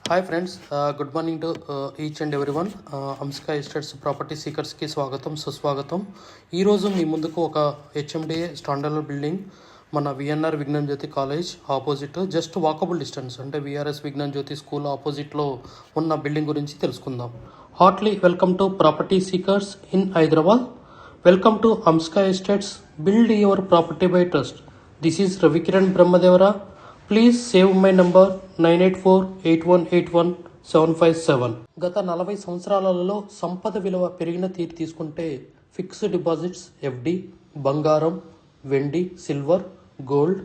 Hi friends, good morning to each and every one. Amska estates property సీకర్స్కి స్వాగతం, సుస్వాగతం. ఈరోజు మీ ముందుకు ఒక హెచ్ఎండిఏ స్టాండర్డ్ బిల్డింగ్ మన VNR Vignan Jyothi college opposite, just walkable distance అంటే విఆర్ఎస్ విజ్ఞాన్ జ్యోతి స్కూల్ ఆపోజిట్లో ఉన్న బిల్డింగ్ గురించి తెలుసుకుందాం. Heartly welcome to property seekers in Hyderabad. Welcome to Amska estates, build your property by trust. This is Ravikiran Brahmadevara. Please save my number 9848181757. గత 40 సంవత్సరాలలో సంపద విలువ పెరిగిన తీరు తీసుకుంటే ఫిక్స్డ్ డిపాజిట్స్, ఎఫ్డి, బంగారం, వెండి, సిల్వర్, గోల్డ్,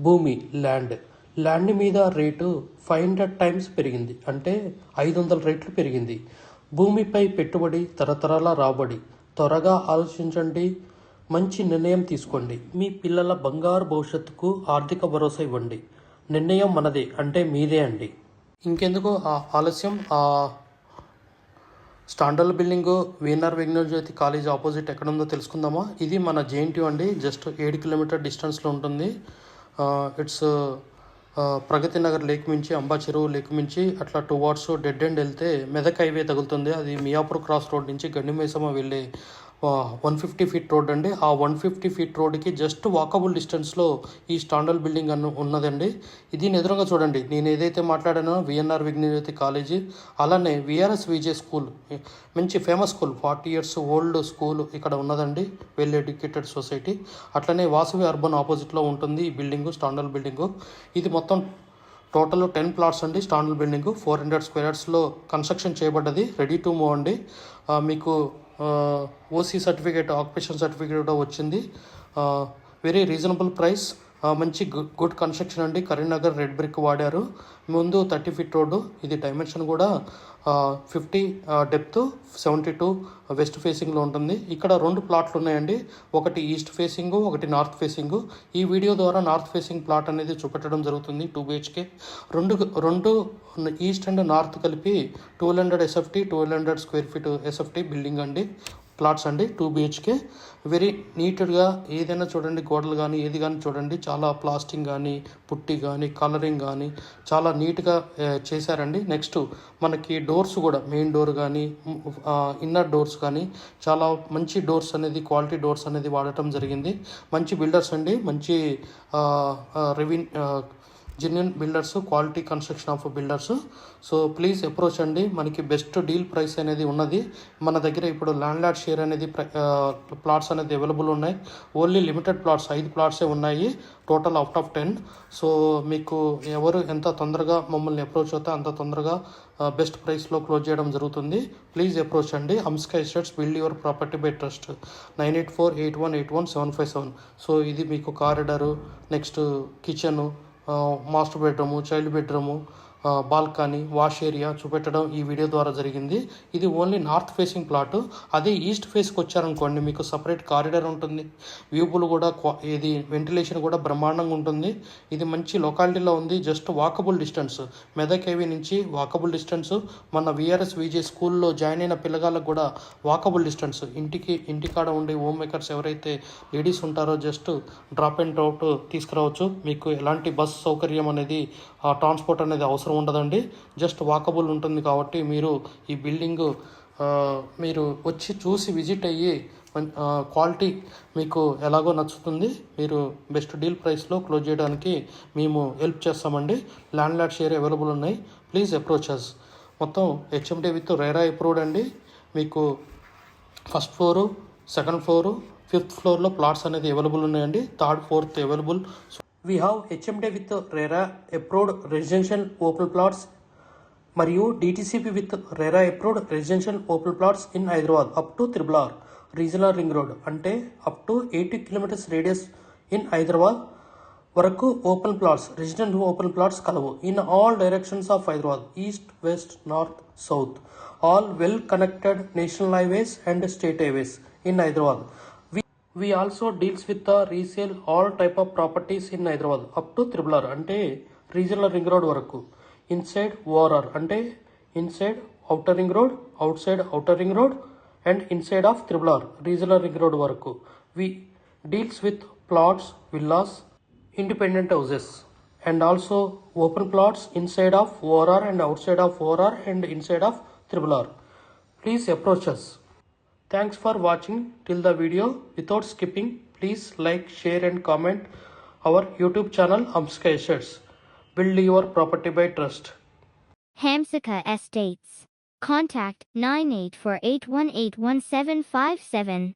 భూమి, ల్యాండ్ మీద రేటు 500 టైమ్స్ పెరిగింది, అంటే 500 రెట్లు పెరిగింది. భూమిపై పెట్టుబడి తరతరాల రాబడి. త్వరగా ఆలోచించండి, మంచి నిర్ణయం తీసుకోండి. మీ పిల్లల బంగారు భవిష్యత్తుకు ఆర్థిక భరోసా ఇవ్వండి. నిర్ణయం మనదే, అంటే మీదే అండి. ఇంకెందుకు ఆలస్యం, standard building VNR Vignan Jyothi college opposite ఎక్కడ ఉందో తెలుసుకుందామా. ఇది మన జేఎన్టీ అండి, జస్ట్ 7 కిలోమీటర్ డిస్టెన్స్లో ఉంటుంది. ఇట్స్ ప్రగతి నగర్ లేక్ మించి, అంబా చెరువు లేక్ మించి అట్లా టువార్డ్స్ డెడ్ ఎండ్ వెళ్తే మెదక్ హైవే తగులుతుంది. అది మియాపూర్ క్రాస్ రోడ్ నుంచి గండిమైసమ్మ వెళ్ళే 150 ఫీట్ రోడ్ అండి. ఆ 150 ఫీట్ రోడ్కి జస్ట్ వాకబుల్ డిస్టెన్స్లో ఈ స్టాండర్డ్ బిల్డింగ్ ఉన్నదండి. దీని ఎదురుగా చూడండి, నేను ఏదైతే మాట్లాడానో విఎన్ఆర్ విజ్ఞాన్ జ్యోతి కాలేజీ, అలానే విఆర్ఎస్ విజే స్కూల్, మంచి famous school, 40 years old school ఇక్కడ ఉన్నదండి, వెల్ ఎడ్యుకేటెడ్ సొసైటీ. అట్లనే వాసవి అర్బన్ ఆపోజిట్లో ఉంటుంది ఈ బిల్డింగు, స్టాండర్డ్ బిల్డింగు. ఇది మొత్తం టోటల్ 10 ప్లాట్స్ అండి. స్టాండర్డ్ బిల్డింగు 400 square yardsలో కన్స్ట్రక్షన్ చేయబడ్డది, రెడీ టు మూవ్ అండి. మీకు ఓసీ సర్టిఫికేట్, ఆక్యుపేషన్ సర్టిఫికేట్ కూడా వచ్చింది. వెరీ రీజనబుల్ ప్రైస్, మంచి గుడ్ కన్స్ట్రక్షన్ అండి. కరీంనగర్ రెడ్ బ్రిక్ వాడారు. ముందు 30 feet రోడ్డు. ఇది డైమెన్షన్ కూడా 50 డెప్త్, 72 వెస్ట్ ఫేసింగ్లో ఉంటుంది. ఇక్కడ 2 ప్లాట్లు ఉన్నాయండి, ఒకటి ఈస్ట్ ఫేసింగ్, ఒకటి నార్త్ ఫేసింగ్. ఈ వీడియో ద్వారా నార్త్ ఫేసింగ్ ప్లాట్ అనేది చూపెట్టడం జరుగుతుంది. 2 BHK, రెండు ఈస్ట్ అండ్ నార్త్ కలిపి 1200 SFT, 1200 square feet SFT building అండి, ప్లాట్స్ అండి. 2 BHK, వెరీ నీట్గా. ఏదైనా చూడండి, గోడలు కానీ ఏది కానీ చూడండి, చాలా ప్లాస్టింగ్ కానీ, పుట్టి కానీ, కలరింగ్ కానీ చాలా నీట్గా చేశారండి. నెక్స్ట్ మనకి డోర్స్ కూడా, మెయిన్ డోర్ కానీ ఇన్నర్ డోర్స్ కానీ చాలా మంచి డోర్స్ అనేది, క్వాలిటీ డోర్స్ అనేది వాడటం జరిగింది. మంచి బిల్డర్స్ అండి, మంచి genuine builders, quality construction of builders. So please approach అండి. మనకి బెస్ట్ డీల్ ప్రైస్ అనేది ఉన్నది మన దగ్గర. ఇప్పుడు ల్యాండ్ లార్డ్ షేర్ అనేది ప్లాట్స్ అనేది అవైలబుల్ ఉన్నాయి. ఓన్లీ లిమిటెడ్ ప్లాట్స్ 5 ప్లాట్సే ఉన్నాయి, టోటల్ అవుట్ ఆఫ్ 10. సో మీకు ఎవరు ఎంత తొందరగా మమ్మల్ని అప్రోచ్ అవుతే అంత తొందరగా బెస్ట్ ప్రైస్లో క్లోజ్ చేయడం జరుగుతుంది. ప్లీజ్ అప్రోచ్ అండి. Amska estates, build your property by trust. 9848181757. So ఇది మీకు corridor, next kitchen, master bedroom, child bedroom, balcony, wash area చూపెట్టడం ఈ వీడియో ద్వారా జరిగింది. ఇది ఓన్లీ నార్త్ ఫేసింగ్ ప్లాట్. అదే ఈస్ట్ ఫేస్కి వచ్చారనుకోండి, మీకు సపరేట్ కారిడార్ ఉంటుంది, వ్యూపులు కూడా, ఇది వెంటిలేషన్ కూడా బ్రహ్మాండంగా ఉంటుంది. ఇది మంచి లొకాలిటీలో ఉంది, just walkable distance, Medak highway నుంచి వాకబుల్ డిస్టెన్స్. మన విఆర్ఎస్ విజే స్కూల్లో జాయిన్ అయిన పిల్లగాళ్ళకు కూడా వాకబుల్ డిస్టెన్స్. ఇంటికాడ ఉండే హోమ్ మేకర్స్ ఎవరైతే లేడీస్ ఉంటారో జస్ట్ డ్రాప్ అండ్ అవుట్ తీసుకురావచ్చు. మీకు ఎలాంటి బస్ సౌకర్యం అనేది, ట్రాన్స్పోర్ట్ అనేది అవసరం ఉండదండి, జస్ట్ వాకబుల్ ఉంటుంది. కాబట్టి మీరు ఈ బిల్డింగ్ మీరు వచ్చి చూసి విజిట్ అయ్యి క్వాలిటీ మీకు ఎలాగో నచ్చుతుంది. మీరు బెస్ట్ డీల్ ప్రైస్లో క్లోజ్ చేయడానికి మేము హెల్ప్ చేస్తామండి. ల్యాండ్ లార్డ్ షేర్ అవైలబుల్ ఉన్నాయి. Please approach us. మొత్తం హెచ్ఎండి విత్ రేరా అప్రూవ్డ్ అండి. మీకు first floor, second floor, 5th ఫ్లోర్లో ప్లాట్స్ అనేది అవైలబుల్ ఉన్నాయండి. 3rd, 4th available. We have HMD with RERA approved residential open plots మరియు DTCP with RERA approved residential open plots in Hyderabad up to RRR regional ring road, అంటే up to 80 kilometers radius in Hyderabad వరకు open plots, resident open plots కలవు in all directions of Hyderabad, east, west, north, south, all well connected national highways and state highways in Hyderabad. We also deals with the resale all type of properties in Hyderabad up to RRR, అంటే regional ring road వరకు. Inside ORR, అంటే inside outer ring road, outside outer ring road and inside of RRR regional ring road వరకు. We deals with plots, villas, independent houses and also open plots inside of ORR and outside of ORR and inside of triple R. Please approach us. Thanks for watching till the video. Without skipping, please like, share and comment our YouTube channel Hamsika Assets. Build your property by trust. Hamsika Estates. Contact 9848181757.